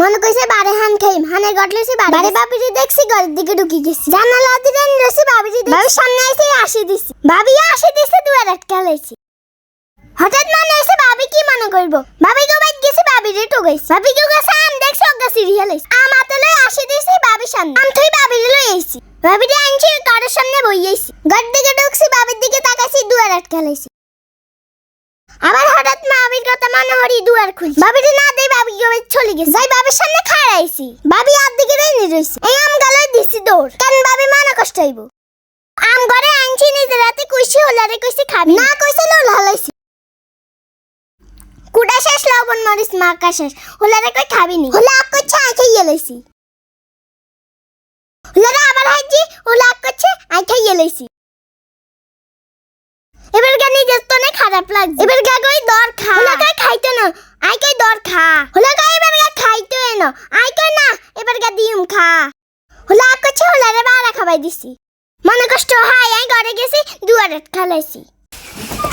মনে কইছে বারে হান খাইম হানের গটলেছি বারে বাপিরে দেখছি ঘরের দিকে ঢুকি গেছি জানালা দিয়ে নিছি বাবিরে বাবির সামনে এসে আসি দিছি ভাবি আসি দিছে দুয়ার আটকালাইছি হঠাৎ মনে এসে ভাবি কি মনে করব ভাবি গো বাইক গেছি ভাবিরে ঠকাইছি ভাবি গো গেছে আম দেখছি ওগা সিরিয়াল আইছি আম হাতে লই আসি দিছি ভাবির সামনে আম থই ভাবিরে লই আইছি ভাবিরে আনছি কারোর সামনে বইয়াইছি ঘর দিকে ঢুকছি ভাবির দিকে তাকাইছি দুয়ার আটকালাইছি আবার হঠাৎ ভাবির কথা মনে হরি দুয়ার খুলছি ভাবিরে না দেই ভাবি গো চলে গেছে যাই ভাবির সামনে খাড়াইছি ভাবি আর দিকে রেনি রইছে এই আম গালই দিছি দৌড় কেন ভাবি মনে কষ্ট হইব আম ঘরে আনছি নিজে রাতে কইছি হলারে কইছি খাবি না কইছে লোল হালাইছি কুড়া শেষ লবণ মরিচ মাকা শেষ হলারে কই খাবি নি হলা কইছে আই খাইয়ে লইছি হলারে আবার হাইজি হলা কইছে আই খাইয়ে লইছি এবার গানি যেতনে খারাপ লাগছে এবার গা কই দর খা হলা কই খাইতো না আই কই দর খা হলা কই এবার গা খাইতো না আই কই না এবার গা দিম খা হলা কইছে হলারে বারা খাবাই দিছি মনে কষ্ট হয় আই ঘরে গেছি দুয়ারে খালাইছি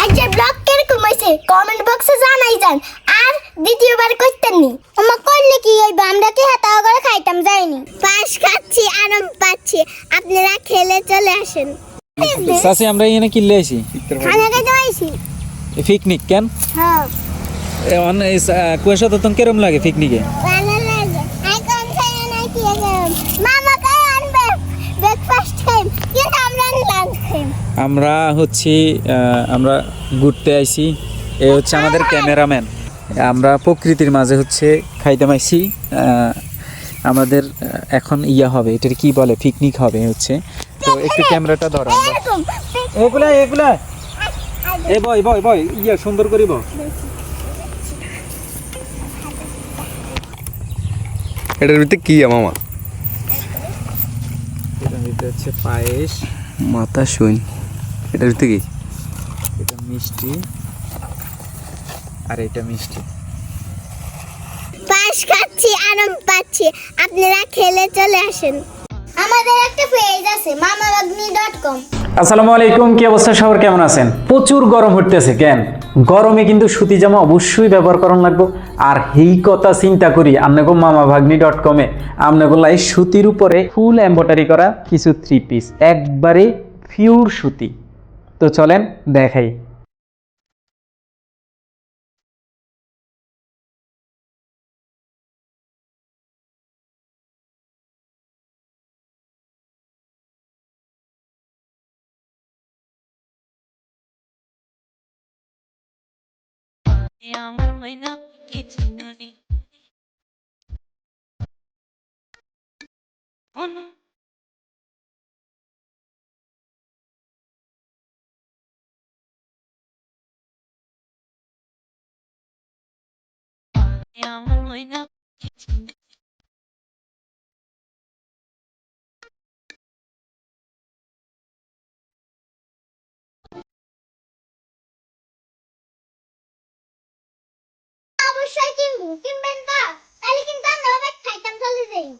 আজকে ব্লগ কিরকম হইছে কমেন্ট বক্সে জানাই যান আর দ্বিতীয়বার কইতেন নি আমা করলে কি হইবে আমরা কি হাতাও করে খাইতাম যাইনি পাশ খাচ্ছি আরাম পাচ্ছি আপনারা খেলে চলে আসেন সাসি আমরা এখানে কিনলে আইছি খানা খাইতে আইছি পিকনিক কেন হ্যাঁ এখন কুয়াশা তো কেরম লাগে পিকনিকে ভালো লাগে আই কোন খাই না কি মামা কাই আনবে ব্রেকফাস্ট খাইম কিন্তু আমরা লাঞ্চ খাইম আমরা হচ্ছে আমরা ঘুরতে আইছি এ হচ্ছে আমাদের ক্যামেরাম্যান আমরা প্রকৃতির মাঝে হচ্ছে খাইতে আইছি আমাদের এখন ইয়া হবে এটার কি বলে পিকনিক হবে হচ্ছে তো একটু ক্যামেরাটা ধরো এগুলা এগুলা এ বয় বয় বয় ইয়া সুন্দর করিব এটার ভিতরে কি মামা এটার ভিতরে হচ্ছে পায়েস মাথা শুন এটার ভিতরে কি এটা মিষ্টি আর এটা মিষ্টি পাশ খাচ্ছি আরাম পাচ্ছি আপনারা খেলে চলে আসেন আমাদের একটা পেজ আছে mamavagni.com আসসালামু আলাইকুম, কি অবস্থা সবার, কেমন আছেন? প্রচুর গরম হইতেছে কেন গরমে কিন্তু সুতি জামা অবশ্যই ব্যবহার করন লাগবো। আর এই কথা চিন্তা করি আপনাকে mamavagni.com এ আপনাকে লাই সুতির উপরে ফুল এমব্রয়ডারি করা কিছু থ্রি পিস একবারে পিওর সুতি। তো চলেন দেখাই। অবশ্যই কিনবেন